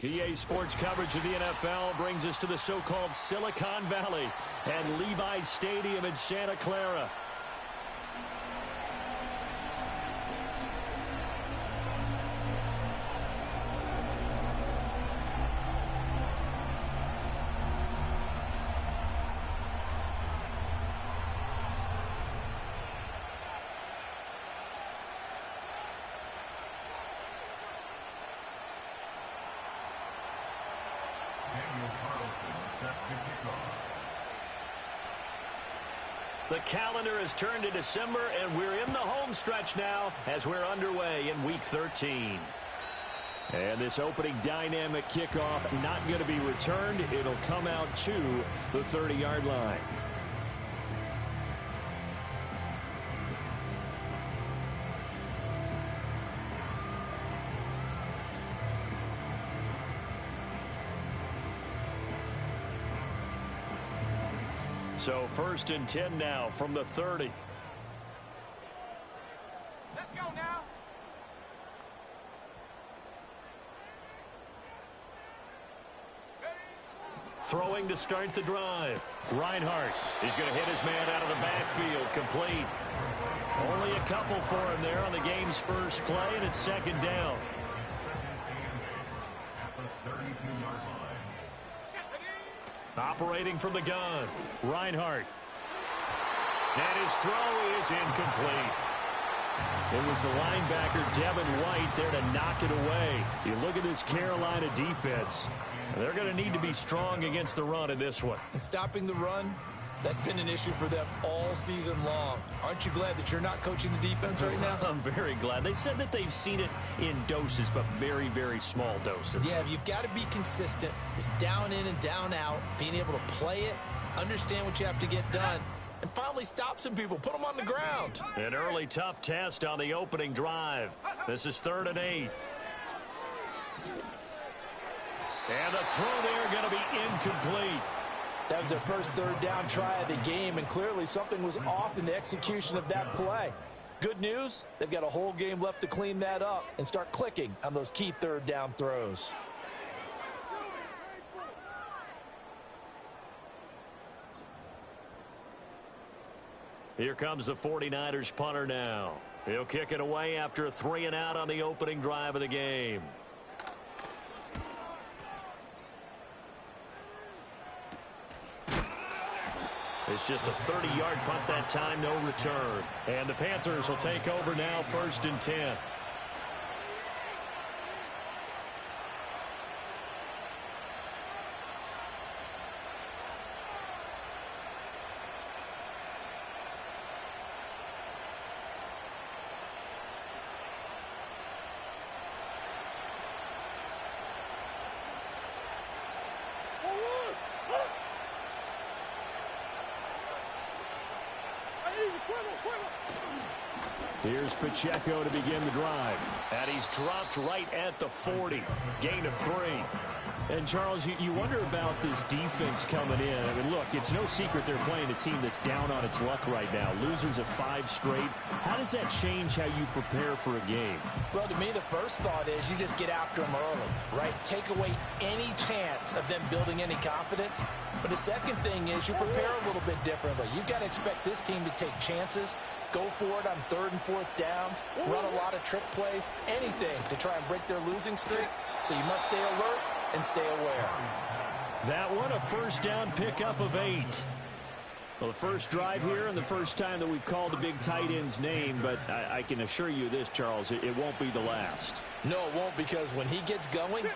EA Sports coverage of the NFL brings us to the so-called Silicon Valley and Levi Stadium in Santa Clara. The calendar has turned to December, and we're in the home stretch now as we're underway in Week 13. And this opening dynamic kickoff not going to be returned. It'll come out to the 30-yard line. So 1st and 10 now from the 30. Let's go now. Throwing to start the drive. Reinhardt is going to hit his man out of the backfield. Complete. Only a couple for him there on the game's first play, and it's 2nd down. Operating from the gun, Reinhardt. And his throw is incomplete. It was the linebacker, Devin White, there to knock it away. You look at this Carolina defense. They're going to need to be strong against the run in this one. And stopping the run, that's been an issue for them all season long. Aren't you glad that you're not coaching the defense right now? I'm very glad. They said that they've seen it in doses, but very, very small doses. Yeah, you've got to be consistent. It's down in and down out, being able to play it, understand what you have to get done, and finally stop some people, put them on the ground. An early tough test on the opening drive. This is 3rd and 8. And the throw there going to be incomplete. That was their first 3rd down try of the game, and clearly something was off in the execution of that play. Good news, they've got a whole game left to clean that up and start clicking on those key 3rd down throws. Here comes the 49ers punter now. He'll kick it away after a 3 and out on the opening drive of the game. It's just a 30-yard punt that time, no return. And the Panthers will take over now, 1st and 10. Here's Pacheco to begin the drive. And he's dropped right at the 40. Gain of 3. And, Charles, you wonder about this defense coming in. I mean, look, it's no secret they're playing a team that's down on its luck right now. Losers of 5 straight. How does that change how you prepare for a game? Well, to me, the first thought is you just get after them early, right? Take away any chance of them building any confidence. But the second thing is you prepare a little bit differently. You've got to expect this team to take chances, go for it on 3rd and 4th downs, run a lot of trick plays, anything to try and break their losing streak. So you must stay alert and stay aware. That one, a 1st down pickup of 8. Well, the first drive here and the first time that we've called the big tight end's name, but I can assure you this, Charles, it won't be the last. No, it won't, because when he gets going,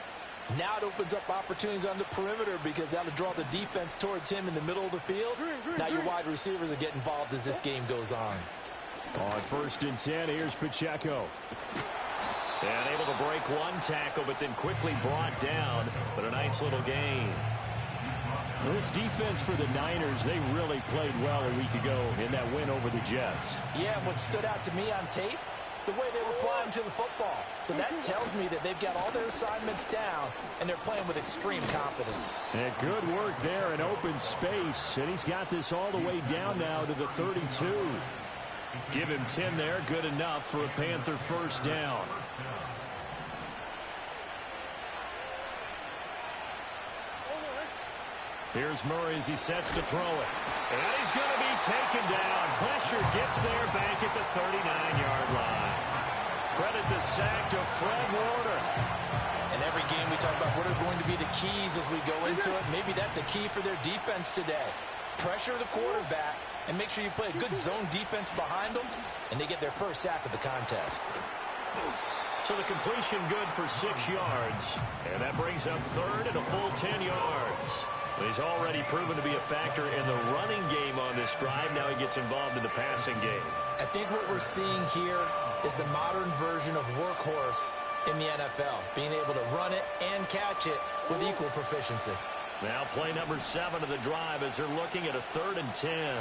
now it opens up opportunities on the perimeter because that'll draw the defense towards him in the middle of the field. Now your wide receivers will get involved as this game goes on. On 1st and 10, here's Pacheco. And able to break one tackle, but then quickly brought down. But a nice little gain. This defense for the Niners, they really played well a week ago in that win over the Jets. Yeah, and what stood out to me on tape, the way they were flying to the football. So that tells me that they've got all their assignments down, and they're playing with extreme confidence. And good work there in open space. And he's got this all the way down now to the 32. Give him 10 there, good enough for a Panther 1st down. Here's Murray as he sets to throw it. And he's going to be taken down. Pressure gets there back at the 39-yard line. Credit the sack to Fred Warner. In every game we talk about what are going to be the keys as we go into it. Maybe that's a key for their defense today. Pressure the quarterback and make sure you play a good zone defense behind them, and they get their first sack of the contest. So the completion good for 6 yards. And that brings up third and a full 10 yards. He's already proven to be a factor in the running game on this drive. Now he gets involved in the passing game. I think what we're seeing here is the modern version of workhorse in the NFL, being able to run it and catch it with equal proficiency. Now play number 7 of the drive as they're looking at a 3rd and 10.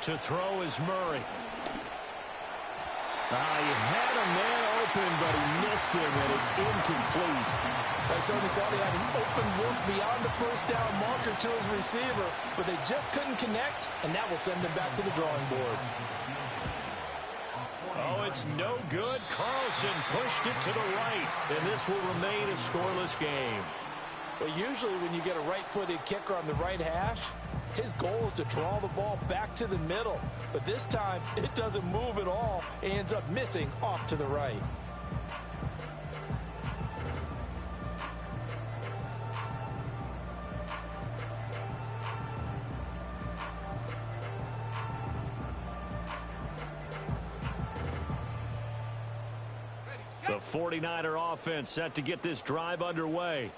To throw is Murray. He had a man open, but he missed him, and it's incomplete. I certainly thought he had an open look beyond the first down marker to his receiver, but they just couldn't connect, and that will send them back to the drawing board. Oh, it's no good. Carlson pushed it to the right, and this will remain a scoreless game. Well, usually when you get a right-footed kicker on the right hash, his goal is to draw the ball back to the middle. But this time, it doesn't move at all. It ends up missing off to the right. The 49er offense set to get this drive underway.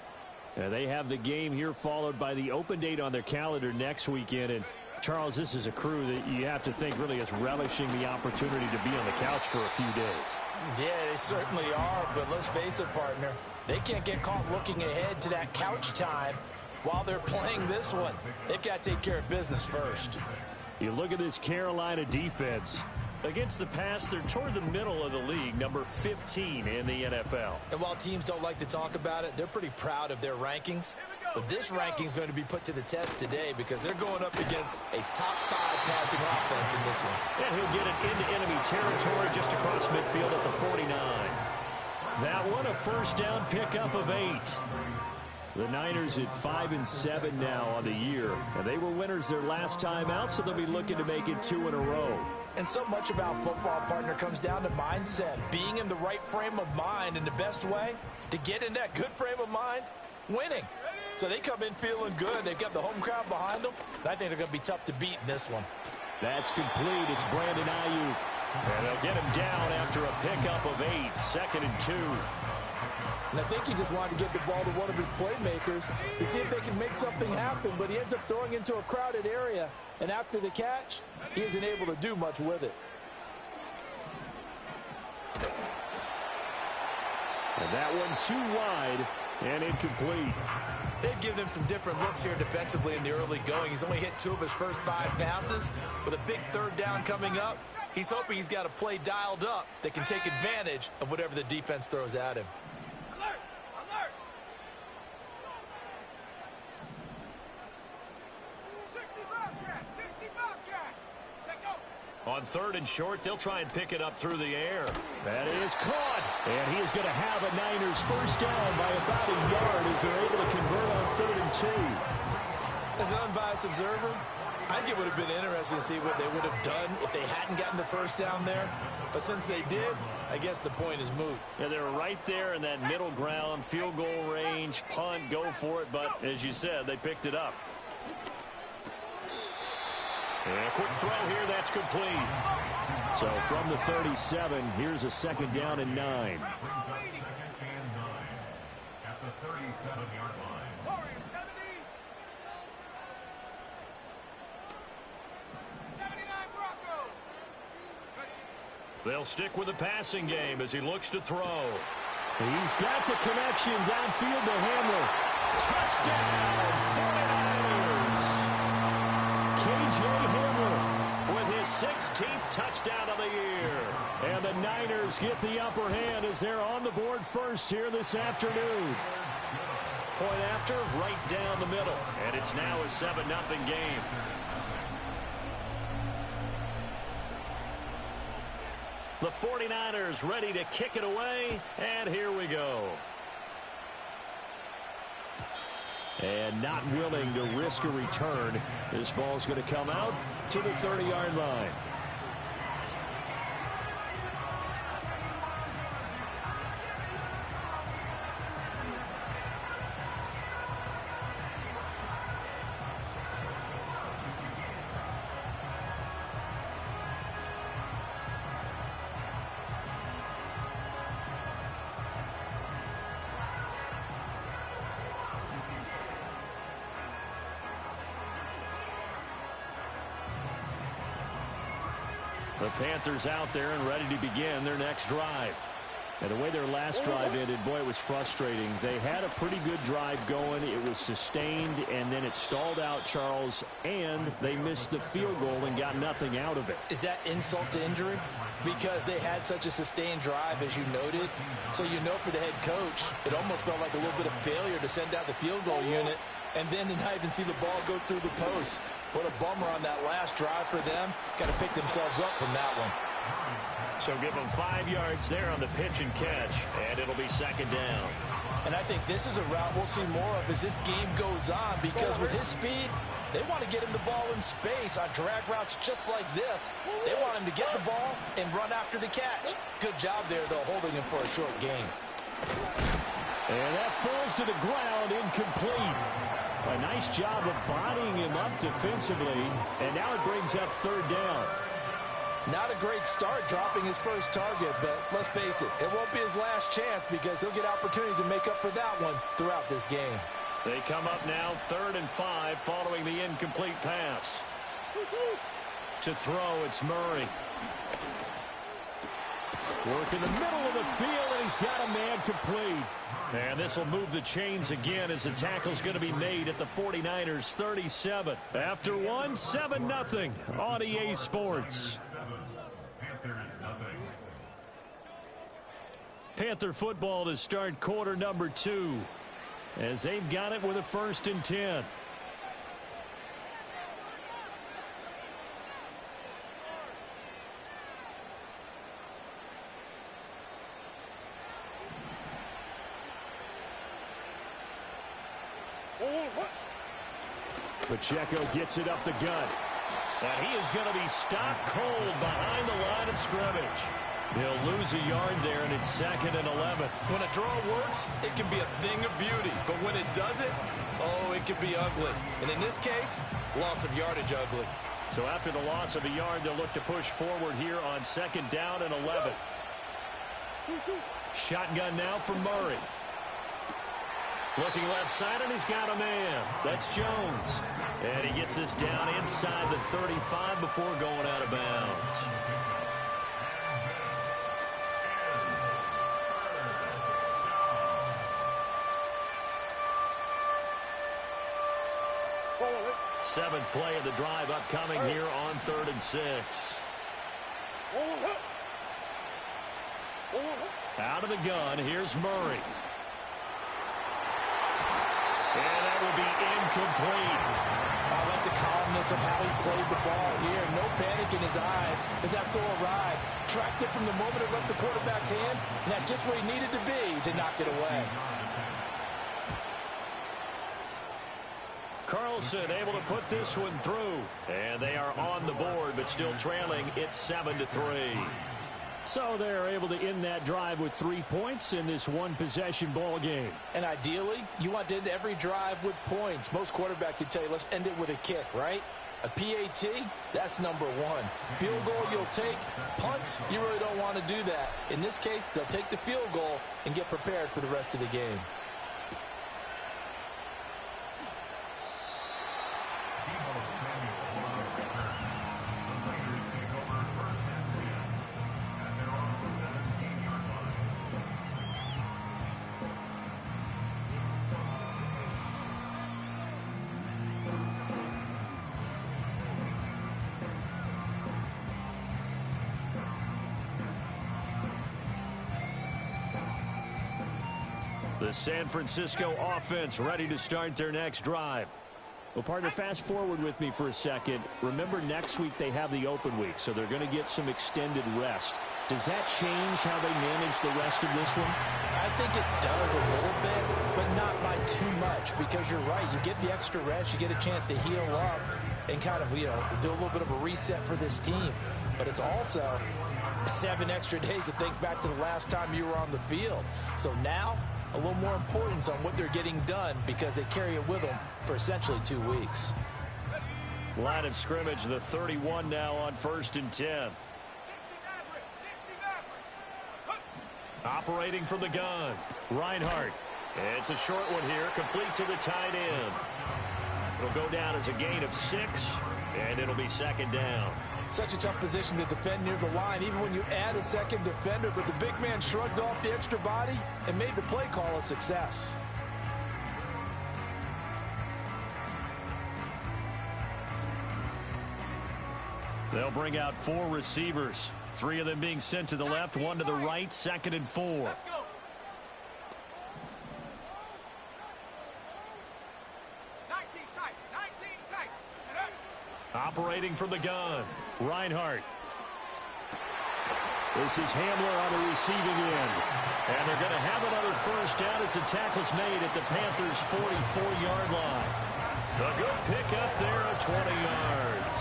And they have the game here followed by the open date on their calendar next weekend. And, Charles, this is a crew that you have to think really is relishing the opportunity to be on the couch for a few days. Yeah, they certainly are. But let's face it, partner, they can't get caught looking ahead to that couch time while they're playing this one. They've got to take care of business first. You look at this Carolina defense. Against the pass, they're toward the middle of the league, number 15 in the NFL. And while teams don't like to talk about it, they're pretty proud of their rankings. But this ranking is going to be put to the test today because they're going up against a top 5 passing offense in this one. And he'll get it into enemy territory just across midfield at the 49. That one, a first down pickup of 8. The Niners at 5-7 now on the year. And they were winners their last time out, so they'll be looking to make it 2 in a row. And so much about football, partner, comes down to mindset. Being in the right frame of mind, and the best way to get in that good frame of mind, winning. So they come in feeling good. They've got the home crowd behind them. And I think they're going to be tough to beat in this one. That's complete. It's Brandon Ayuk. And they'll get him down after a pickup of 8, 2nd and 2. And I think he just wanted to get the ball to one of his playmakers to see if they can make something happen, but he ends up throwing into a crowded area. And after the catch, he isn't able to do much with it. And that one too wide and incomplete. They've given him some different looks here defensively in the early going. He's only hit 2 of his first 5 passes. With a big 3rd down coming up, he's hoping he's got a play dialed up that can take advantage of whatever the defense throws at him. On 3rd and short, they'll try and pick it up through the air. That is caught. And he is going to have a Niners first down by about a yard as they're able to convert on 3rd and 2. As an unbiased observer, I think it would have been interesting to see what they would have done if they hadn't gotten the first down there. But since they did, I guess the point is moot. Yeah, they're right there in that middle ground, field goal range, punt, go for it. But as you said, they picked it up. And a quick throw here, that's complete. So from the 37, here's a 2nd down and 9. At the 37-yard line. They'll stick with the passing game as he looks to throw. He's got the connection downfield to Hamler. Touchdown, 49ers. K.J. Hamler with his 16th touchdown of the year. And the Niners get the upper hand as they're on the board first here this afternoon. Point after, right down the middle. And it's now a 7-0 game. The 49ers ready to kick it away, and here we go. and not willing to risk a return. This ball's going to come out to the 30-yard line. The Panthers out there and ready to begin their next drive. And the way their last drive ended, boy, it was frustrating. They had a pretty good drive going. It was sustained, and then it stalled out, Charles, and they missed the field goal and got nothing out of it. Is that insult to injury? Because they had such a sustained drive, as you noted. So you know for the head coach, it almost felt like a little bit of failure to send out the field goal unit and then to not even see the ball go through the post. What a bummer on that last drive for them. Got to pick themselves up from that one. So give them 5 yards there on the pitch and catch, and it'll be second down. And I think this is a route we'll see more of as this game goes on, because with his speed, they want to get him the ball in space on drag routes just like this. They want him to get the ball and run after the catch. Good job there, though, holding him for a short gain. And that falls to the ground, incomplete. A nice job of bodying him up defensively, and now it brings up third down. Not a great start dropping his first target, but let's face it, it won't be his last chance because he'll get opportunities to make up for that one throughout this game. They come up now 3rd and 5 following the incomplete pass. To throw, it's Murray. Work in the middle of the field, and he's got a man complete. And this will move the chains again as the tackle's going to be made at the 49ers 37. After one, 7-0 on EA Sports. Panther football to start quarter number 2 as they've got it with a 1st and 10. Pacheco gets it up the gut. And he is going to be stopped cold behind the line of scrimmage. He'll lose a yard there, and it's 2nd and 11. When a draw works, it can be a thing of beauty. But when it doesn't, oh, it can be ugly. And in this case, loss of yardage ugly. So after the loss of a yard, they'll look to push forward here on 2nd down and 11. Shotgun now for Murray. Looking left side, and he's got a man. That's Jones. And he gets this down inside the 35 before going out of bounds. Seventh play of the drive upcoming here on 3rd and 6. Out of the gun, here's Murray. And that will be incomplete. I like the calmness of how he played the ball here. No panic in his eyes as that throw arrived. Tracked it from the moment it left the quarterback's hand, and that's just where he needed to be to knock it away. Carlson able to put this one through. And they are on the board, but still trailing. It's 7-3. So they're able to end that drive with 3 points in this one-possession ball game. And ideally, you want to end every drive with points. Most quarterbacks would tell you, let's end it with a kick, right? A PAT, that's number 1. Field goal you'll take. Punts, you really don't want to do that. In this case, they'll take the field goal and get prepared for the rest of the game. The San Francisco offense ready to start their next drive. Well, partner, fast forward with me for a second. Remember, next week they have the open week, so they're going to get some extended rest. Does that change how they manage the rest of this one? I think it does a little bit, but not by too much, because you're right. You get the extra rest, you get a chance to heal up and kind of, do a little bit of a reset for this team. But it's also 7 extra days to think back to the last time you were on the field. So now, a little more importance on what they're getting done because they carry it with them for essentially 2 weeks. Line of scrimmage, the 31 now on 1st and 10. Operating from the gun, Reinhardt. It's a short one here, complete to the tight end. It'll go down as a gain of 6, and it'll be 2nd down. Such a tough position to defend near the line, even when you add a second defender, but the big man shrugged off the extra body and made the play call a success. They'll bring out 4 receivers, 3 of them being sent to the left, 1 to the right, 2nd and 4. Operating from the gun, Reinhardt. This is Hamler on the receiving end. And they're going to have another first down as the tackle's made at the Panthers' 44-yard line. A good pickup there at 20 yards.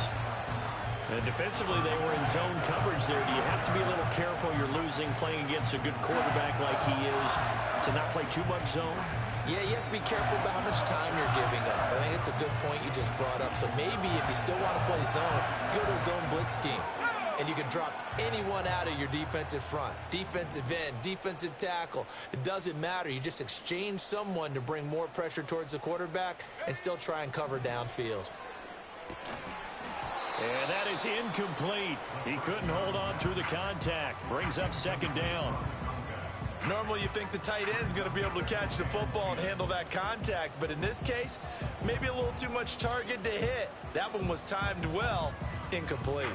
And defensively, they were in zone coverage there. Do you have to be a little careful? You're losing, playing against a good quarterback like he is, to not play too much zone? Yeah, you have to be careful about how much time you're giving up. I think it's a good point you just brought up. So maybe if you still want to play zone, you go to a zone blitz scheme. And you can drop anyone out of your defensive front. Defensive end, defensive tackle. It doesn't matter. You just exchange someone to bring more pressure towards the quarterback and still try and cover downfield. And that is incomplete. He couldn't hold on through the contact. Brings up 2nd down. Normally you think the tight end's going to be able to catch the football and handle that contact, but in this case, maybe a little too much target to hit. That one was timed well, incomplete.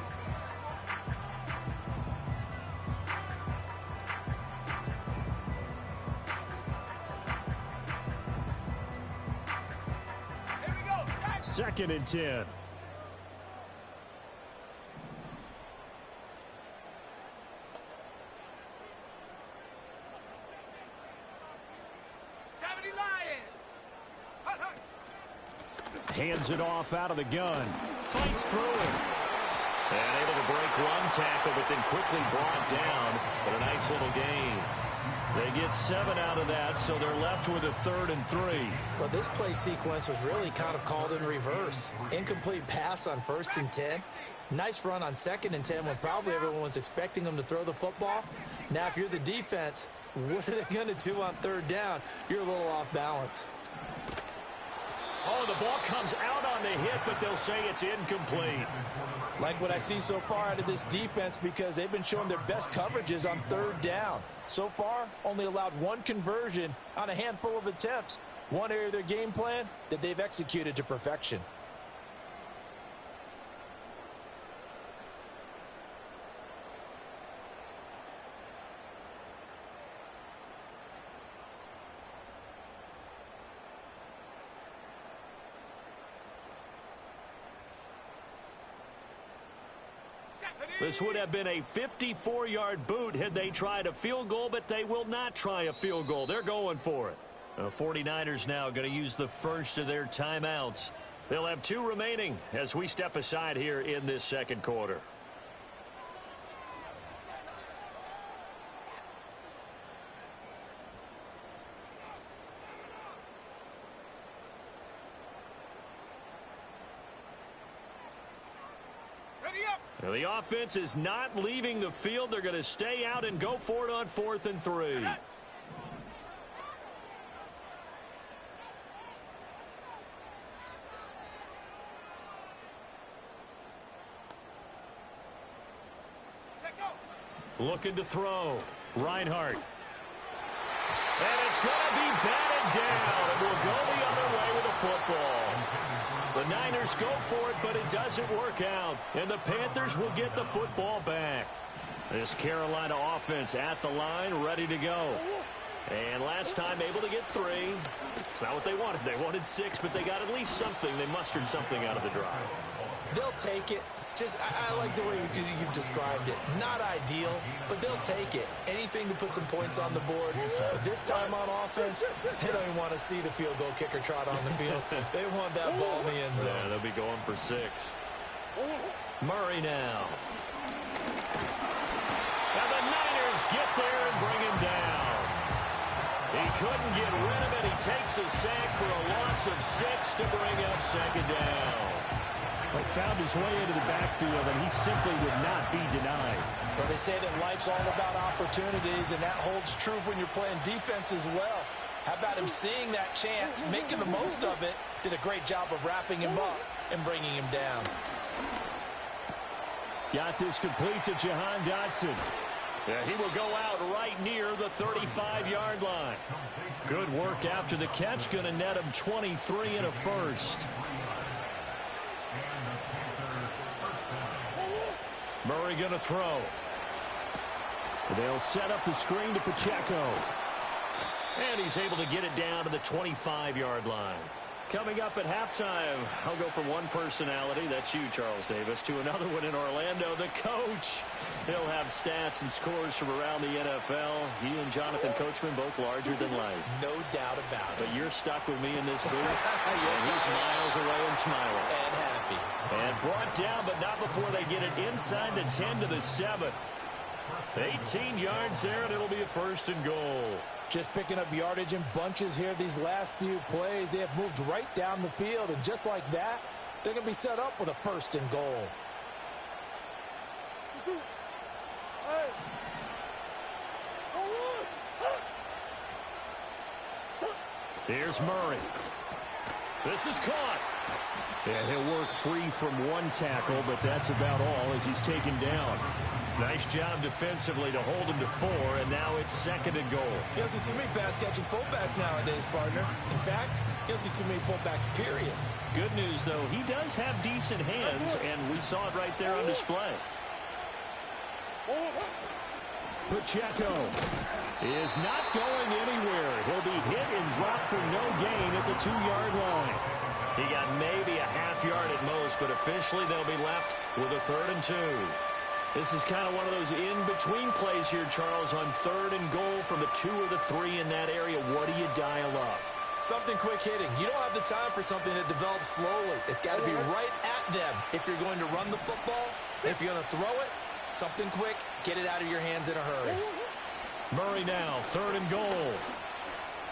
Here we go. 2nd and 10. Hands it off out of the gun. Fights through it. And able to break one tackle, but then quickly brought down. But a nice little gain. They get 7 out of that, so they're left with a 3rd and 3. Well, this play sequence was really kind of called in reverse. Incomplete pass on 1st and 10. Nice run on 2nd and 10 when probably everyone was expecting them to throw the football. Now, if you're the defense, what are they going to do on 3rd down? You're a little off balance. Oh, the ball comes out on the hit, but they'll say it's incomplete. Like what I see so far out of this defense, because they've been showing their best coverages on 3rd down. So far, only allowed 1 conversion on a handful of attempts. One area of their game plan that they've executed to perfection. This would have been a 54-yard boot had they tried a field goal, but they will not try a field goal. They're going for it. The 49ers now going to use the first of their timeouts. They'll have 2 remaining as we step aside here in this 2nd quarter. The offense is not leaving the field. They're going to stay out and go for it on 4th and 3. Looking to throw. Reinhardt. And it's going to be batted down. And we'll go the other way with the football. The Niners go for it, but it doesn't work out. And the Panthers will get the football back. This Carolina offense at the line, ready to go. And last time able to get 3. It's not what they wanted. They wanted 6, but they got at least something. They mustered something out of the drive. They'll take it. I like the way you've described it. Not ideal, but they'll take it. Anything to put some points on the board. But this time on offense, they don't even want to see the field goal kicker trot on the field. They want that ball in the end zone. Yeah, they'll be going for 6. Murray now. And the Niners get there and bring him down. He couldn't get rid of it. He takes a sack for a loss of 6 to bring up second down. Well, found his way into the backfield, and he simply would not be denied. Well, they say that life's all about opportunities, and that holds true when you're playing defense as well. How about him seeing that chance, making the most of it, did a great job of wrapping him up and bringing him down. Got this complete to Jahan Dotson. Yeah, he will go out right near the 35-yard line. Good work after the catch. Going to net him 23 and a first. Murray going to throw. They'll set up the screen to Pacheco. And he's able to get it down to the 25-yard line. Coming up at halftime, I'll go from one personality, that's you, Charles Davis, to another one in Orlando, the coach. He'll have stats and scores from around the NFL. He and Jonathan Coachman both larger than life. No doubt about it. But you're stuck with me in this booth, and he's miles away and smiling. And happy. And brought down, but not before they get it inside the 10 to the 7. 18 yards there, and it'll be a first and goal. Just picking up yardage in bunches here these last few plays. They have moved right down the field, and just like that, they're going to be set up with a first and goal. Here's Murray. This is caught. And he'll work free from one tackle, but that's about all as he's taken down. Nice job defensively to hold him to 4, and now it's second and goal. You don't see too many pass-catching fullbacks nowadays, partner. In fact, you don't see too many fullbacks, period. Good news, though, he does have decent hands, and we saw it right there on display. Pacheco is not going anywhere. He'll be hit and dropped for no gain at the 2-yard line. He got maybe a half yard at most, but officially they'll be left with a 3rd and 2. This is kind of one of those in-between plays here, Charles, on 3rd and goal from the 2 or the 3 in that area. What do you dial up? Something quick hitting. You don't have the time for something that develops slowly. It's got to be right at them if you're going to run the football. And if you're going to throw it, something quick, get it out of your hands in a hurry. Murray now, 3rd and goal.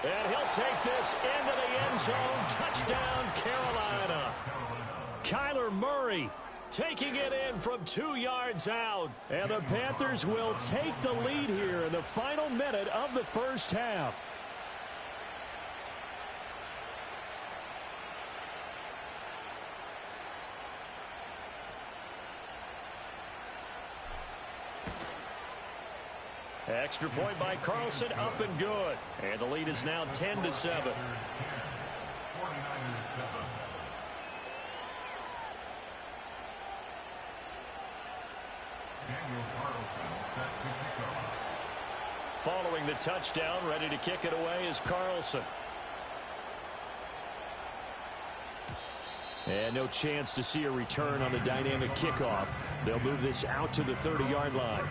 And he'll take this into the end zone. Touchdown, Carolina. Kyler Murray taking it in from 2 yards out. And the Panthers will take the lead here in the final minute of the first half. Extra point by Carlson, up and good. And the lead is now 10 to 7. Following the touchdown, ready to kick it away is Carlson. And no chance to see a return on the dynamic kickoff. They'll move this out to the 30-yard line.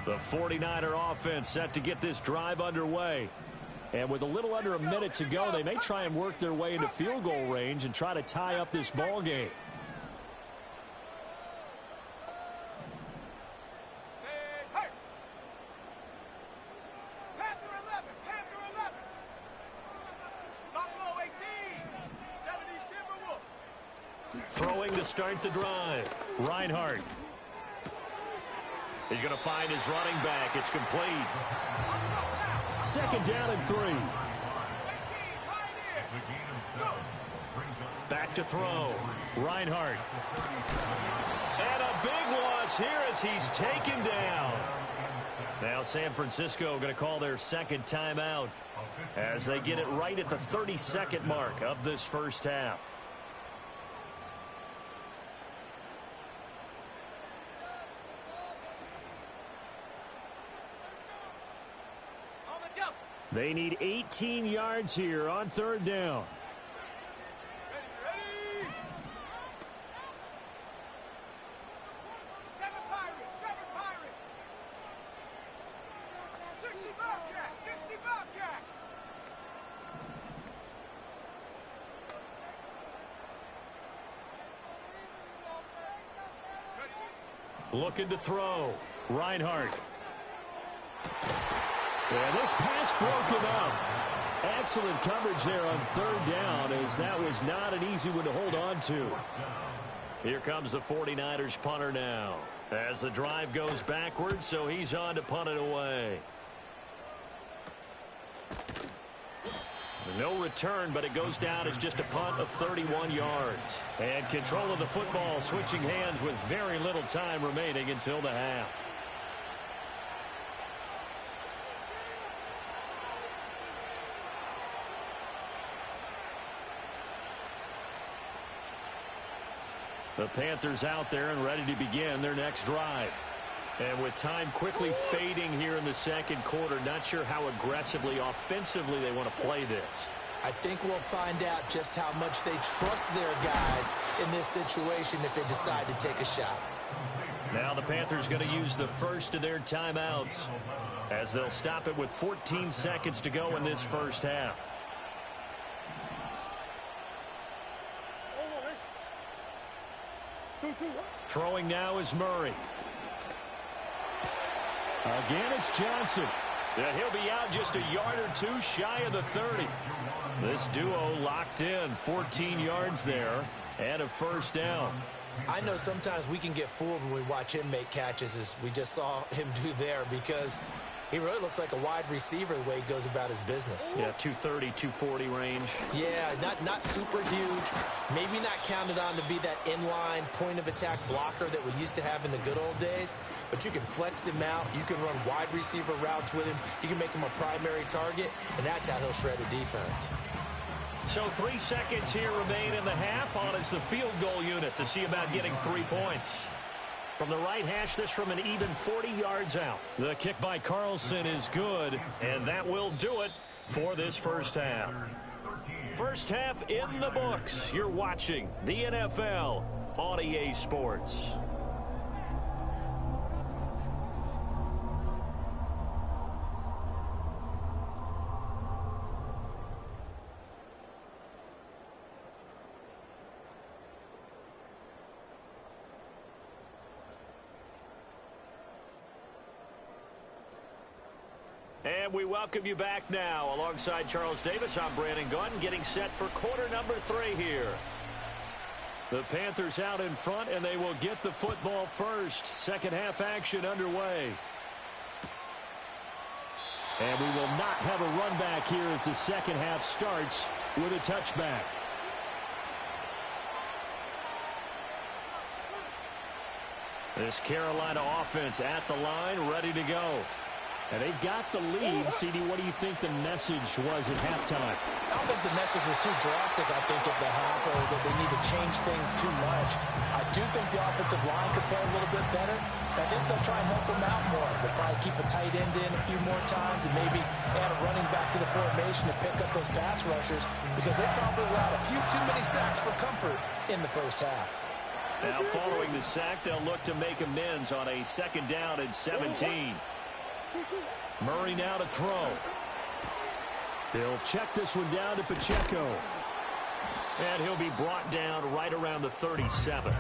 The 49er offense set to get this drive underway. And with a little under a minute to go, they may try and work their way into field goal range and try to tie up this ball game. Throwing to start the drive. Reinhardt. He's going to find his running back. It's complete. Second down and 3. Back to throw. Reinhardt. And a big loss here as he's taken down. Now San Francisco going to call their second timeout as they get it right at the 32nd mark of this first half. They need 18 yards here on third down. Looking to throw. Reinhardt. And this pass broken up. Excellent coverage there on third down, as that was not an easy one to hold on to. Here comes the 49ers punter now, as the drive goes backwards, so he's on to punt it away. No return, but it goes down as just a punt of 31 yards. And control of the football switching hands with very little time remaining until the half. The Panthers out there and ready to begin their next drive. And with time quickly fading here in the second quarter, not sure how aggressively, offensively they want to play this. I think we'll find out just how much they trust their guys in this situation if they decide to take a shot. Now the Panthers going to use the first of their timeouts, as they'll stop it with 14 seconds to go in this first half. Throwing now is Murray. Again, it's Johnson. And he'll be out just a yard or two shy of the 30. This duo locked in, 14 yards there, and a first down. I know sometimes we can get fooled when we watch him make catches, as we just saw him do there, because he really looks like a wide receiver the way he goes about his business. Yeah, 230, 240 range. Yeah, not super huge. Maybe not counted on to be that inline point-of-attack blocker that we used to have in the good old days. But you can flex him out. You can run wide receiver routes with him. You can make him a primary target, and that's how he'll shred a defense. So 3 seconds here remain in the half. On is the field goal unit to see about getting 3 points. From the right hash, this from an even 40 yards out. The kick by Carlson is good, and that will do it for this first half. First half in the books. You're watching the NFL on EA Sports. And we welcome you back now. Alongside Charles Davis, I'm Brandon Gunn, getting set for quarter number 3 here. The Panthers out in front, and they will get the football first. Second half action underway. And we will not have a run back here as the second half starts with a touchback. This Carolina offense at the line, ready to go. And they've got the lead. CD, what do you think the message was at halftime? I don't think the message was too drastic, I think, at the half, or that they need to change things too much. I do think the offensive line could play a little bit better. I think they'll try and help them out more. They'll probably keep a tight end in a few more times and maybe add a running back to the formation to pick up those pass rushers, because they probably allowed a few too many sacks for comfort in the first half. Now, following the sack, they'll look to make amends on a second down and 17. Murray now to throw. They'll check this one down to Pacheco. And he'll be brought down right around the 37.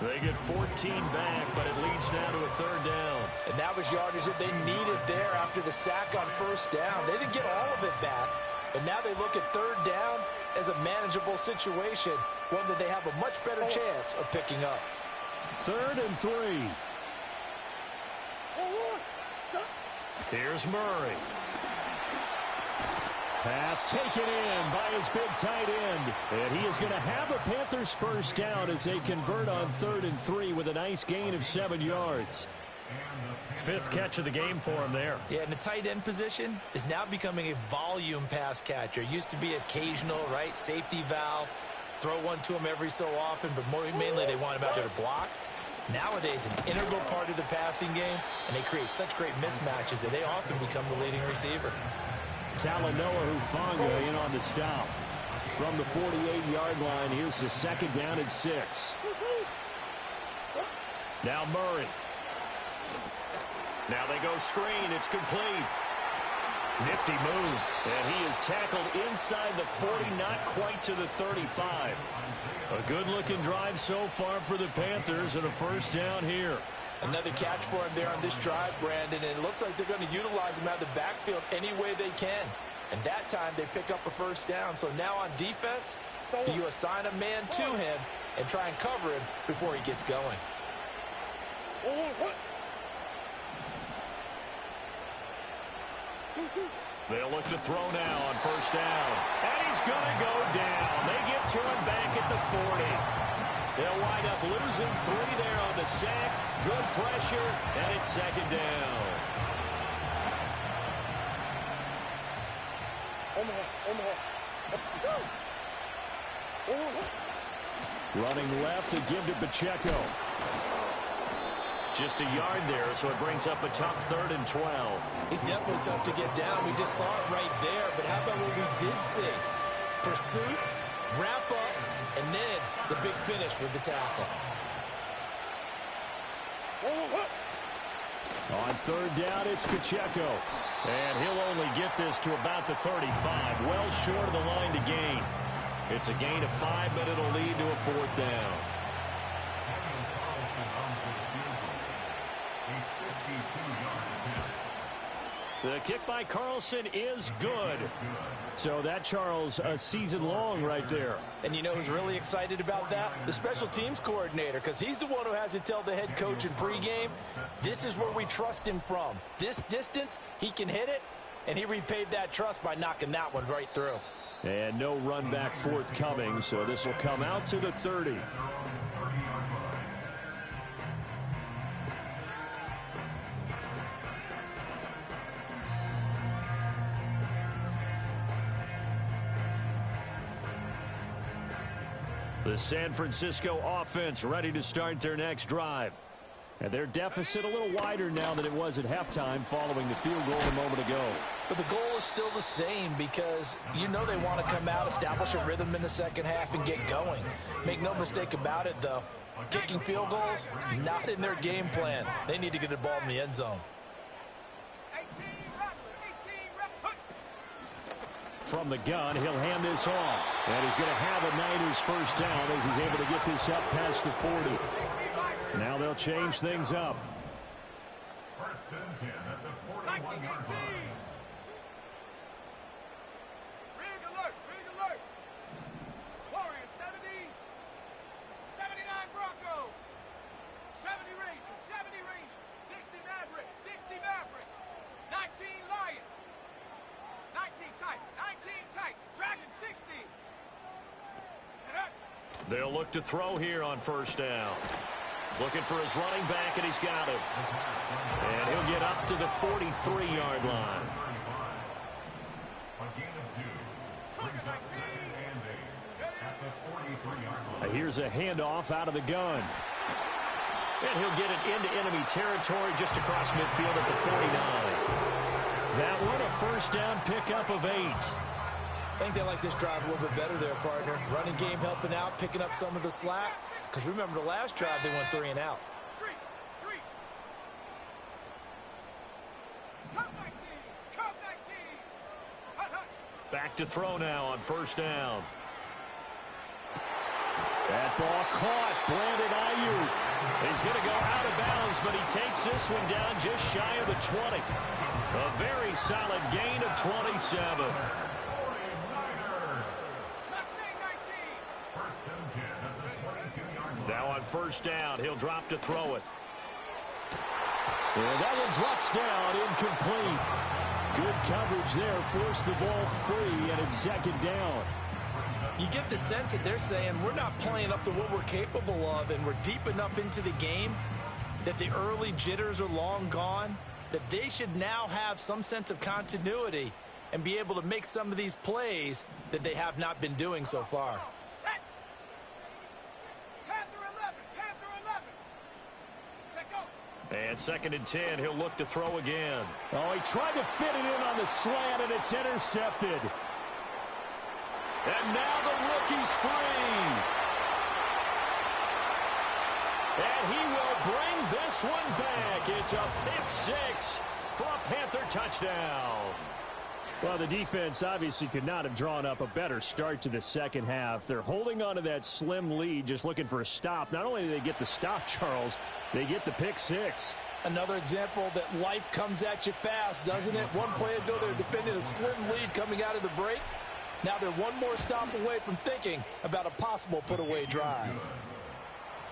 They get 14 back, but it leads now to a third down. And that was yardage that they needed there after the sack on first down. They didn't get all of it back, but now they look at third down as a manageable situation, one that they have a much better chance of picking up. 3rd and 3. Here's Murray. Pass taken in by his big tight end. And he is going to have a Panthers first down as they convert on 3rd and 3 with a nice gain of 7 yards. 5th catch of the game for him there. Yeah, and the tight end position is now becoming a volume pass catcher. Used to be occasional, right? Safety valve. Throw one to him every so often, but mainly they want him out there to block. Nowadays, an integral part of the passing game, and they create such great mismatches that they often become the leading receiver. Talanoa Hufanga in on the stop. From the 48-yard line, here's the 2nd down and 6. Now Murray. Now they go screen. It's complete. Nifty move. And he is tackled inside the 40, not quite to the 35. A good-looking drive so far for the Panthers and a 1st down here. Another catch for him there on this drive, Brandon, and it looks like they're going to utilize him out of the backfield any way they can. And that time they pick up a 1st down. So now on defense, you assign a man to him and try and cover him before he gets going. They'll look to throw now on 1st down. And he's going to go down. They get to him back at the 40. They'll wind up losing 3 there on the sack. Good pressure, and it's 2nd down. Running left to give to Pacheco. Just a yard there, so it brings up a tough 3rd and 12. He's definitely tough to get down. We just saw it right there. But how about what we did see? Pursuit, wrap up, and then the big finish with the tackle. On 3rd down, it's Pacheco. And he'll only get this to about the 35. Well short of the line to gain. It's a gain of 5, but it'll lead to a 4th down. The kick by Carlson is good. So that, Charles, a season long right there. And you know who's really excited about that? The special teams coordinator, because he's the one who has to tell the head coach in pregame, this is where we trust him from. This distance, he can hit it, and he repaid that trust by knocking that one right through. And no run back forthcoming, so this will come out to the 30. The San Francisco offense ready to start their next drive. And their deficit a little wider now than it was at halftime following the field goal a moment ago. But the goal is still the same because you know they want to come out, establish a rhythm in the second half, and get going. Make no mistake about it, though. Kicking field goals, not in their game plan. They need to get the ball in the end zone. From the gun, he'll hand this off. And he's going to have a Niners 1st down as he's able to get this up past the 40. Now they'll change things up. 1st and 10 at the 41-yard line. Rig alert, rig alert. Warrior 70, 79 Bronco, 70 Ranger, 70 Ranger, 60 Maverick, 60 Maverick, 19 Lion, 19 Titan, 19 Titan, Dragon 60. They'll look to throw here on 1st down. Looking for his running back, and he's got him. And he'll get up to the 43-yard line. A gain of 2. Brings up 2nd and 8 at the 43-yard line. Here's a handoff out of the gun. And he'll get it into enemy territory just across midfield at the 49. That one a 1st down pickup of 8. I think they like this drive a little bit better there, partner. Running game helping out, picking up some of the slack. Because remember the last drive, they went 3 and out. Back to throw now on 1st down. That ball caught. Brandon Ayuk. He's going to go out of bounds, but he takes this one down just shy of the 20. A very solid gain of 27. Now on 1st down, he'll drop to throw it. And that one drops down, incomplete. Good coverage there, forced the ball free, and it's 2nd down. You get the sense that they're saying we're not playing up to what we're capable of, and we're deep enough into the game that the early jitters are long gone, that they should now have some sense of continuity and be able to make some of these plays that they have not been doing so far. And 2nd and 10, he'll look to throw again. Oh, he tried to fit it in on the slant, and it's intercepted. And now the rookie's free. And he will bring this one back. It's a pick six for a Panther touchdown. Well, the defense obviously could not have drawn up a better start to the second half. They're holding on to that slim lead, just looking for a stop. Not only do they get the stop, Charles, they get the pick six. Another example that life comes at you fast, doesn't it? One play ago, they're defending a slim lead coming out of the break. Now they're one more stop away from thinking about a possible put-away drive.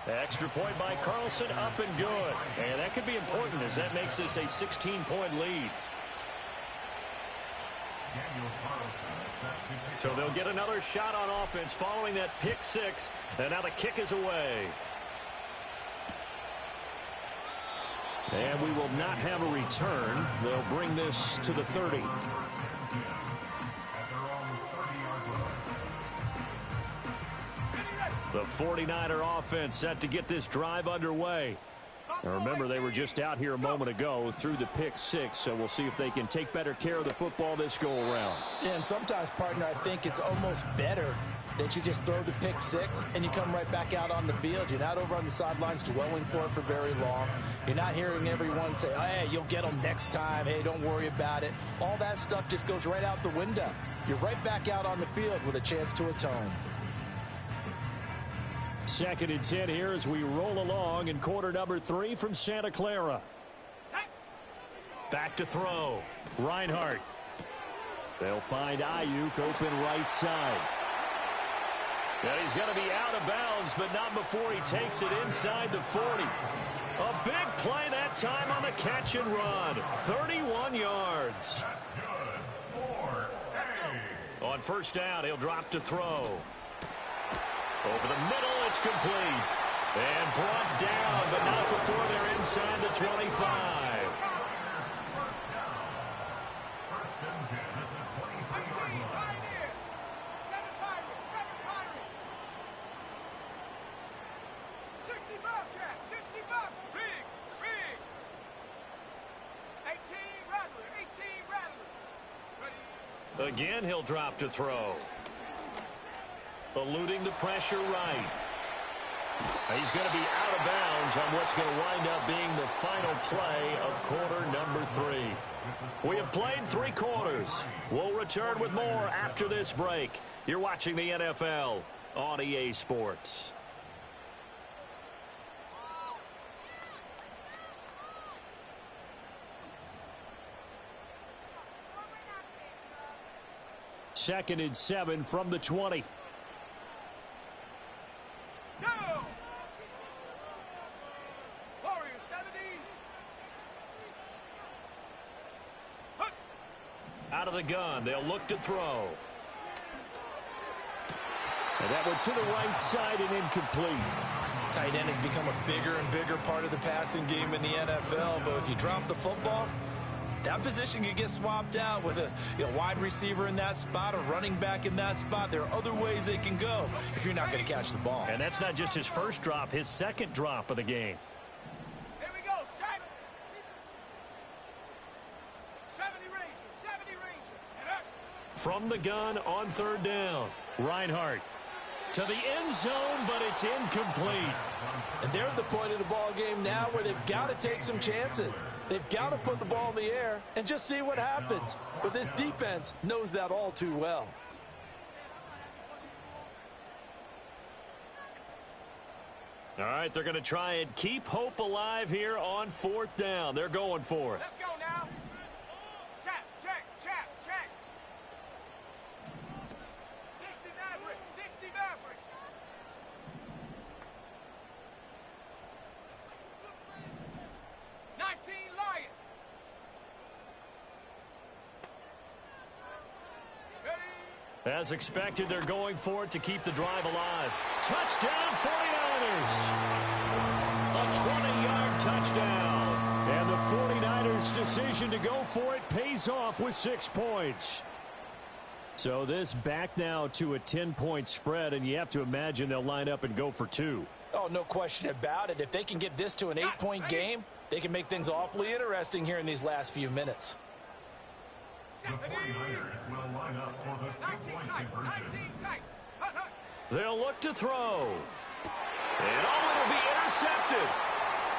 Extra point by Carlson, up and good. And that could be important as that makes this a 16-point lead. So they'll get another shot on offense following that pick six. And now the kick is away. And we will not have a return. They'll bring this to the 30. The 49er offense set to get this drive underway. Now remember, they were just out here a moment ago through the pick six, so we'll see if they can take better care of the football this go-around. Yeah, and sometimes, partner, I think it's almost better that you just throw the pick six and you come right back out on the field. You're not over on the sidelines dwelling for it for very long. You're not hearing everyone say, hey, you'll get them next time. Hey, don't worry about it. All that stuff just goes right out the window. You're right back out on the field with a chance to atone. 2nd and 10 here as we roll along in quarter number 3 from Santa Clara. Back to throw. Reinhardt. They'll find Ayuk open right side. And he's going to be out of bounds, but not before he takes it inside the 40. A big play that time on the catch and run. 31 yards. On first down, he'll drop to throw. Over the middle, it's complete. And brought down, but not before they're inside the 25. Again, he'll drop to throw. Eluding the pressure right. He's going to be out of bounds on what's going to wind up being the final play of quarter number 3. We have played 3 quarters. We'll return with more after this break. You're watching the NFL on EA Sports. Second and 7 from the 20. Out of the gun, they'll look to throw. And that one to the right side and incomplete. Tight end has become a bigger and bigger part of the passing game in the NFL, but if you drop the football, that position can get swapped out with a wide receiver in that spot, a running back in that spot. There are other ways they can go if you're not going to catch the ball. And that's not just his first drop, his second drop of the game. Here we go, set. 70 Rangers, 70 Rangers. From the gun on third down, Reinhardt to the end zone, but it's incomplete. And they're at the point of the ball game now where they've got to take some chances. They've got to put the ball in the air and just see what happens. But this defense knows that all too well. All right, they're going to try and keep hope alive here on fourth down. They're going for it. Let's go now. Check, check, check, check. 60 Maverick, 60 Maverick. Lion. As expected, they're going for it to keep the drive alive. Touchdown, 49ers! A 20-yard touchdown. And the 49ers' decision to go for it pays off with 6 points. So this back now to a 10-point spread, and you have to imagine they'll line up and go for 2. Oh, no question about it. If they can get this to an 8-point game, They can make things awfully interesting here in these last few minutes. The 49ers will line up for the 2-point conversion. They'll look to throw. And it'll be intercepted.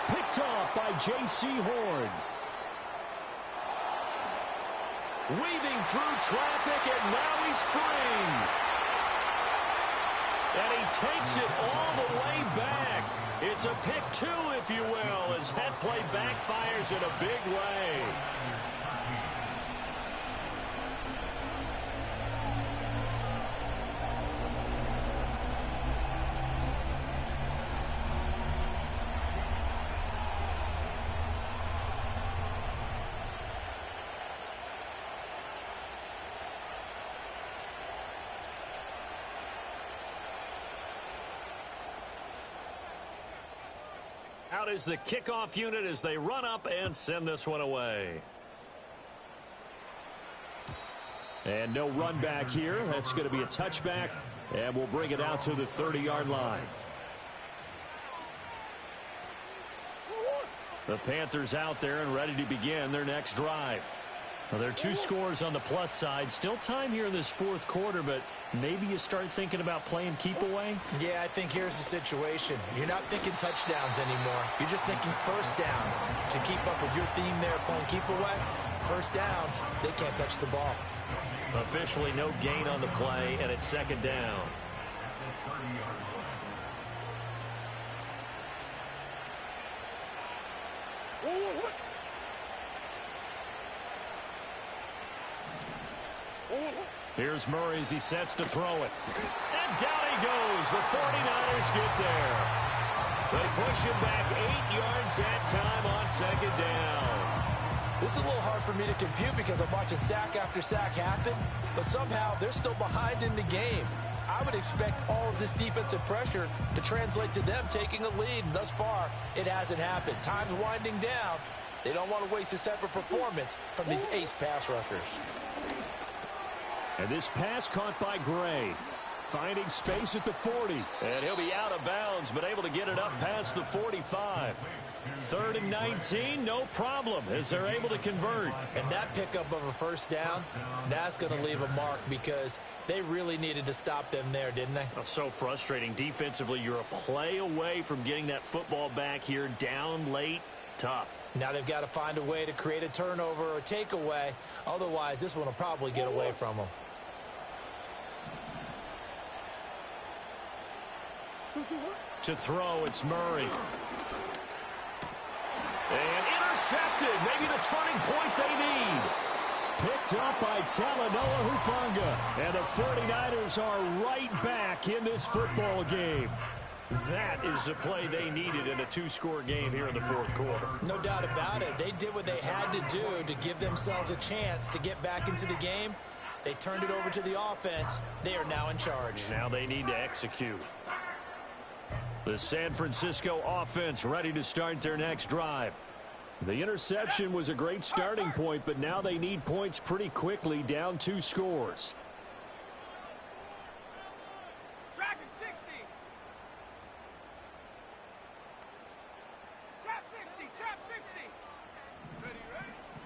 Picked off by J.C. Horn. Weaving through traffic, and now he's free. And he takes it all the way back. It's a pick two, if you will, as that play backfires in a big way. Out is the kickoff unit as they run up and send this one away. And no run back here. That's going to be a touchback, and we'll bring it out to the 30-yard line. The Panthers out there and ready to begin their next drive. Well, there are two scores on the plus side. Still time here in this fourth quarter, but maybe you start thinking about playing keep away? Yeah, I think here's the situation. You're not thinking touchdowns anymore. You're just thinking first downs. To keep up with your theme there, playing keep away, first downs, they can't touch the ball. Officially no gain on the play, and it's second down. Here's Murray as he sets to throw it. And down he goes. The 49ers get there. They push him back 8 yards that time on second down. This is a little hard for me to compute because I'm watching sack after sack happen, but somehow they're still behind in the game. I would expect all of this defensive pressure to translate to them taking a lead, and thus far, it hasn't happened. Time's winding down. They don't want to waste this type of performance from these ace pass rushers. And this pass caught by Gray. Finding space at the 40. And he'll be out of bounds, but able to get it up past the 45. 3rd and 19, no problem, as they're able to convert. And that pickup of a first down, that's going to leave a mark because they really needed to stop them there, didn't they? Oh, so frustrating. Defensively, you're a play away from getting that football back here, down late, tough. Now they've got to find a way to create a turnover or a takeaway. Otherwise, this one will probably get away from them. To throw, it's Murray. And intercepted. Maybe the turning point they need. Picked up by Talanoa Hufanga. And the 49ers are right back in this football game. That is the play they needed in a two-score game here in the fourth quarter. No doubt about it. They did what they had to do to give themselves a chance to get back into the game. They turned it over to the offense. They are now in charge. Now they need to execute. The San Francisco offense ready to start their next drive. The interception was a great starting point, but now they need points pretty quickly, down 2 scores. Dragon 60. Trap 60. Trap 60. Ready.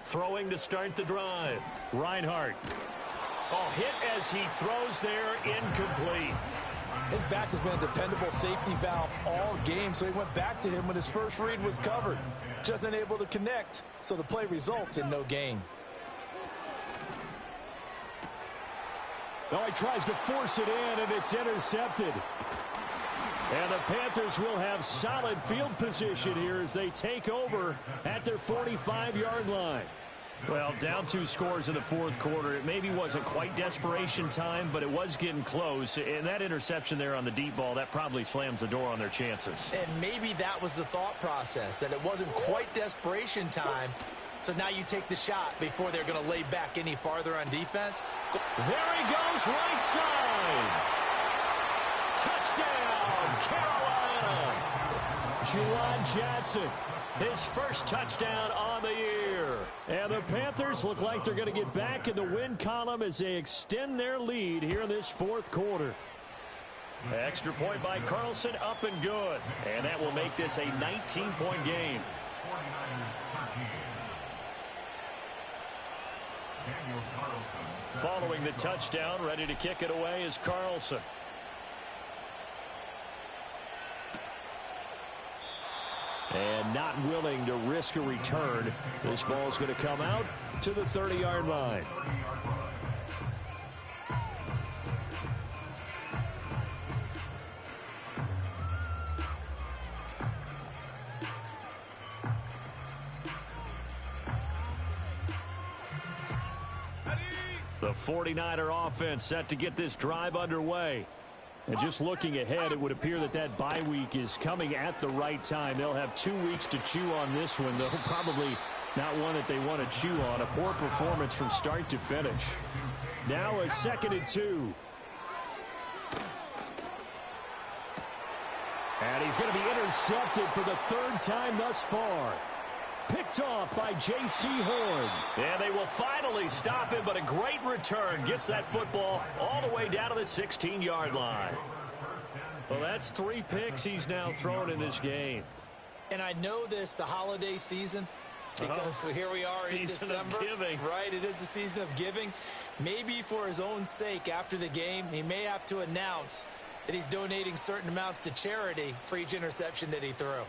Throwing to start the drive. Reinhardt. Oh, hit as he throws there, incomplete. His back has been a dependable safety valve all game, so he went back to him when his first read was covered. Just unable to connect, so the play results in no gain. Now he tries to force it in, and it's intercepted. And the Panthers will have solid field position here as they take over at their 45-yard line. Well, down 2 scores in the fourth quarter. It maybe wasn't quite desperation time, but it was getting close. And that interception there on the deep ball, that probably slams the door on their chances. And maybe that was the thought process, that it wasn't quite desperation time. So now you take the shot before they're going to lay back any farther on defense. There he goes, right side. Touchdown, Carolina. Juwan Johnson, his first touchdown on the year. And the Panthers look like they're going to get back in the win column as they extend their lead here in this fourth quarter. Extra point by Carlson, up and good. And that will make this a 19-point game. 49ers 13. Daniel Carlson. Following the touchdown, ready to kick it away is Carlson. And not willing to risk a return. This ball's going to come out to the 30-yard line. The 49er offense set to get this drive underway. And just looking ahead, it would appear that that bye week is coming at the right time. They'll have 2 weeks to chew on this one, though probably not one that they want to chew on. A poor performance from start to finish. Now a 2nd and 2. And he's going to be intercepted for the 3rd time thus far. Picked off by J.C. Horn. And they will finally stop him, but a great return. Gets that football all the way down to the 16-yard line. Well, that's 3 picks he's now thrown in this game. And I know this, the holiday season, because here we are in December. Season of giving. Right, it is the season of giving. Maybe for his own sake, after the game, he may have to announce that he's donating certain amounts to charity for each interception that he threw.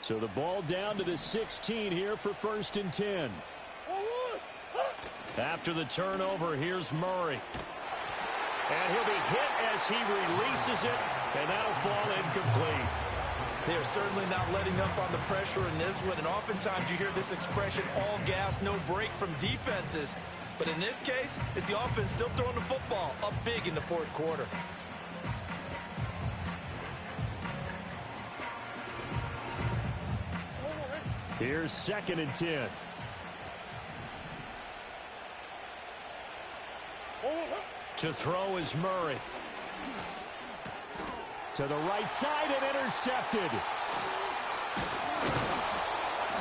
So the ball down to the 16 here for 1st and 10. After the turnover, here's Murray. And he'll be hit as he releases it, and that'll fall incomplete. They are certainly not letting up on the pressure in this one, and oftentimes you hear this expression, all gas, no break from defenses. But in this case, it's the offense still throwing the football up big in the 4th quarter. Here's 2nd and 10. To throw is Murray. To the right side and intercepted.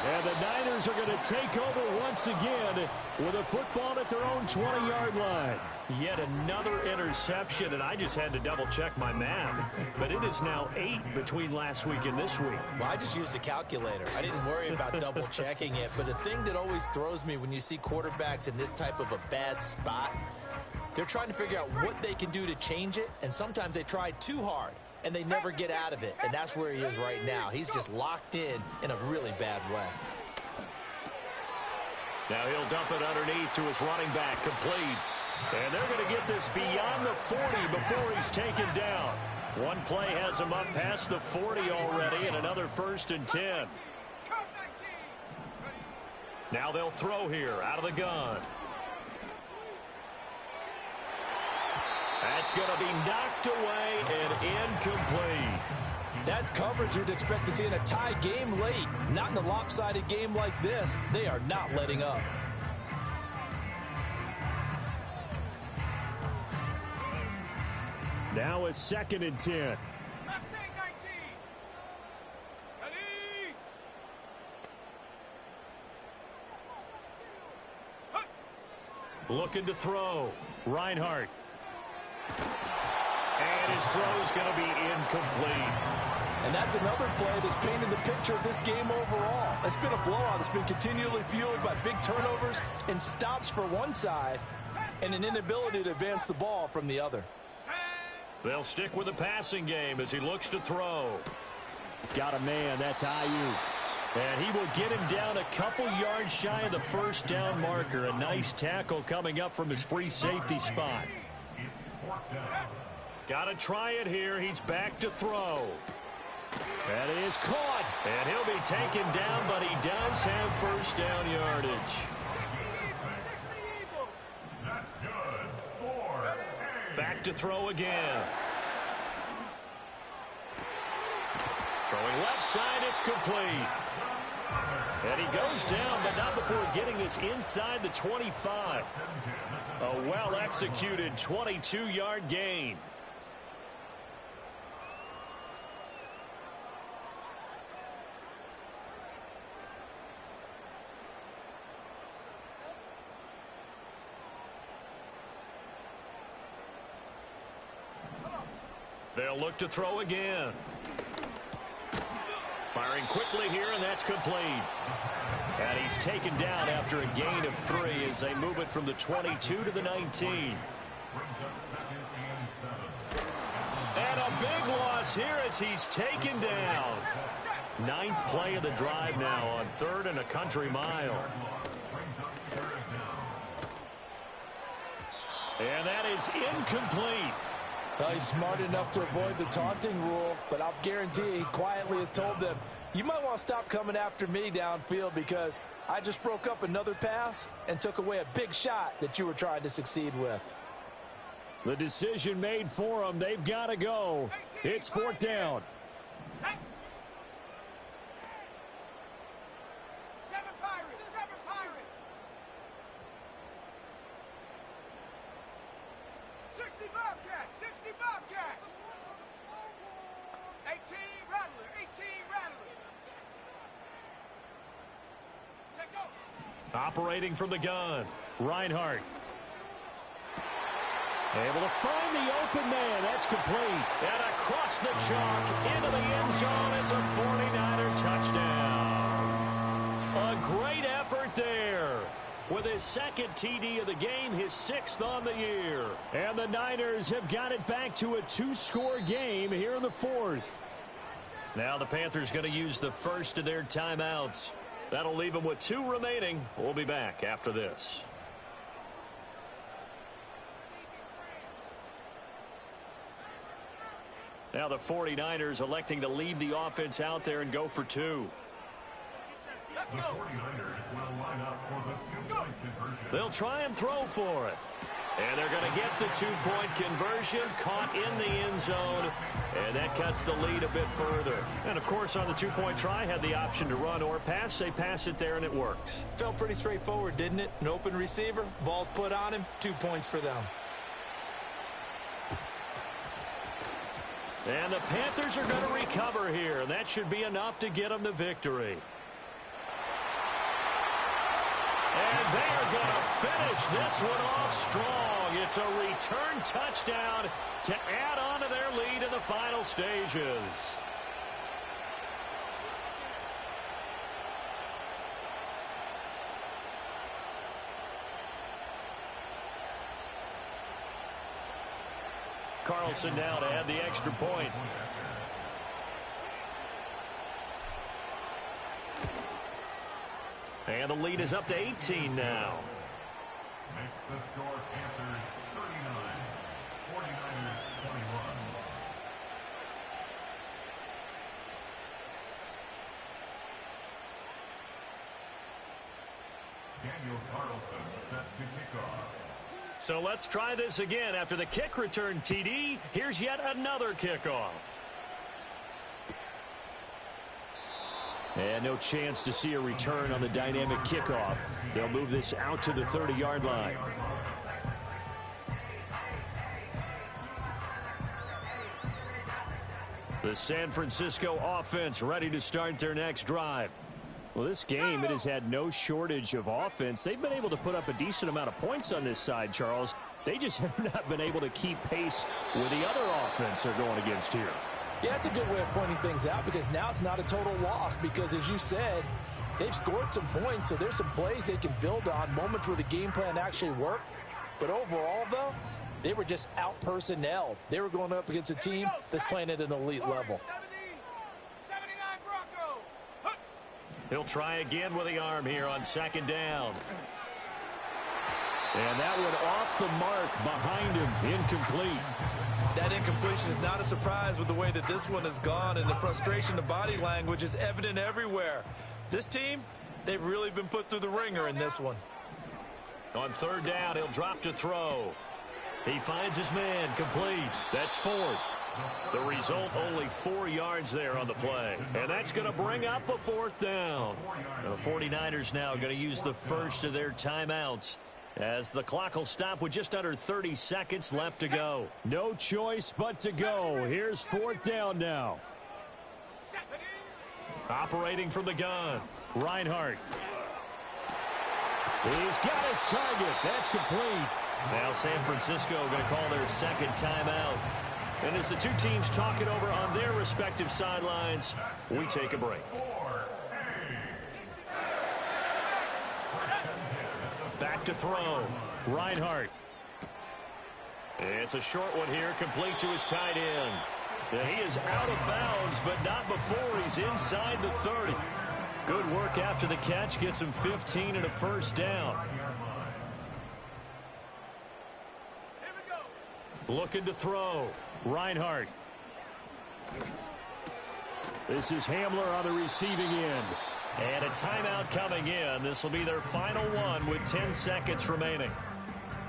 And the Niners are going to take over once again with a football at their own 20-yard line. Yet another interception, and I just had to double-check my math. But it is now 8 between last week and this week. Well, I just used a calculator. I didn't worry about double-checking it. But the thing that always throws me when you see quarterbacks in this type of a bad spot, they're trying to figure out what they can do to change it, and sometimes they try too hard, and they never get out of it. And that's where he is right now. He's just locked in a really bad way. Now he'll dump it underneath to his running back, complete. And they're going to get this beyond the 40 before he's taken down. One play has him up past the 40 already, and another 1st and 10. Now they'll throw here out of the gun. That's going to be knocked away and incomplete. That's coverage you'd expect to see in a tie game late. Not in a lopsided game like this. They are not letting up. Now a 2nd and 10. Last thing, 19. Ready? Looking to throw. Reinhardt. And his throw's going to be incomplete. And that's another play that's painted the picture of this game overall. It's been a blowout. It's been continually fueled by big turnovers and stops for one side and an inability to advance the ball from the other. They'll stick with the passing game as he looks to throw. Got a man. That's Ayuk. And he will get him down a couple yards shy of the 1st down marker. A nice tackle coming up from his free safety spot. Got to try it here. He's back to throw. That is caught. And he'll be taken down, but he does have 1st down yardage. That's good. Back to throw again. Throwing left side, it's complete. And he goes down, but not before getting this inside the 25. A well-executed 22-yard gain. They'll look to throw again. Firing quickly here, and that's complete. And he's taken down after a gain of 3 as they move it from the 22 to the 19. And a big loss here as he's taken down. 9th play of the drive now on 3rd and a country mile. And that is incomplete. Well, he's smart enough to avoid the taunting rule, but I'll guarantee he quietly has told them, you might want to stop coming after me downfield because I just broke up another pass and took away a big shot that you were trying to succeed with. The decision made for them. They've got to go. It's 4th down. 7 Pirates, 7 Pirates. 60 Bobcats, 60 Bobcats. 18 Rattler, 18 Rattler. Check go. Operating from the gun, Reinhardt. Able to find the open man. That's complete. And across the chalk into the end zone. It's a 49er touchdown. A great effort there. With his 2nd TD of the game, his 6th on the year. And the Niners have got it back to a 2-score game here in the 4th. Now the Panthers going to use the first of their timeouts. That'll leave them with 2 remaining. We'll be back after this. Now the 49ers electing to leave the offense out there and go for 2. The 49ers will line up for the 2-point conversion. They'll try and throw for it. And they're going to get the 2-point conversion, caught in the end zone, and that cuts the lead a bit further. And, of course, on the 2-point try, had the option to run or pass. They pass it there, and it works. Felt pretty straightforward, didn't it? An open receiver, ball's put on him, 2 points for them. And the Panthers are going to recover here. That should be enough to get them the victory. And they are going to finish this one off strong. It's a return touchdown to add on to their lead in the final stages. Carlson now to add the extra point. And the lead is up to 18 now. Makes the score Panthers 39, 49ers 21. Daniel Carlson set to kick off. So let's try this again. After the kick return TD, here's yet another kickoff. And no chance to see a return on the dynamic kickoff. They'll move this out to the 30-yard line. The San Francisco offense ready to start their next drive. Well, this game, it has had no shortage of offense. They've been able to put up a decent amount of points on this side, Charles. They just have not been able to keep pace with the other offense they're going against here. Yeah, that's a good way of pointing things out because now it's not a total loss because, as you said, they've scored some points, so there's some plays they can build on, moments where the game plan actually worked. But overall, though, they were just out-personnelled. They were going up against a team that's playing at an elite level. 79 Bronco. He'll try again with the arm here on 2nd down. And that one off the mark behind him, incomplete. That incompletion is not a surprise with the way that this one has gone, and the frustration, the body language is evident everywhere. This team, they've really been put through the ringer in this one. On 3rd down, he'll drop to throw. He finds his man, complete. That's 4. The result, only 4 yards there on the play. And that's going to bring up a 4th down. The 49ers now going to use the first of their timeouts, as the clock will stop with just under 30 seconds left to go. No choice but to go. Here's 4th down now. Operating from the gun, Reinhardt. He's got his target. That's complete. Now San Francisco going to call their 2nd timeout. And as the two teams talk it over on their respective sidelines, we take a break. Back to throw. Reinhardt. It's a short one here, complete to his tight end. And he is out of bounds, but not before he's inside the 30. Good work after the catch, gets him 15 and a first down. Looking to throw. Reinhardt. This is Hamler on the receiving end. And a timeout coming in. This will be their final one with 10 seconds remaining.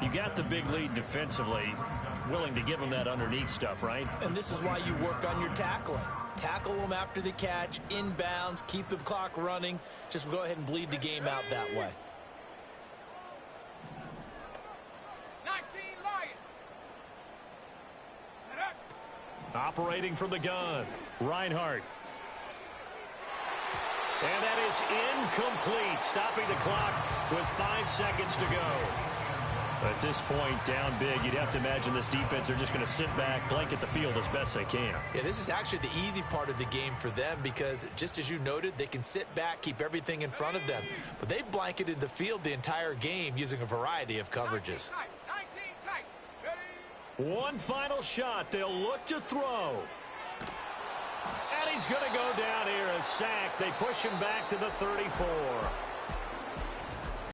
You got the big lead defensively. Willing to give them that underneath stuff, right? And this is why you work on your tackling. Tackle them after the catch, inbounds, keep the clock running. Just go ahead and bleed the game out that way. 19 Lion. Operating from the gun. Reinhardt. And that is incomplete, stopping the clock with 5 seconds to go. At this point, down big, you'd have to imagine this defense are just going to sit back, blanket the field as best they can. Yeah, this is actually the easy part of the game for them because, just as you noted, they can sit back, keep everything in front of them. But they've blanketed the field the entire game using a variety of coverages. 19 tight. Ready? One final shot. They'll look to throw. And he's going to go down here, a sack. They push him back to the 34.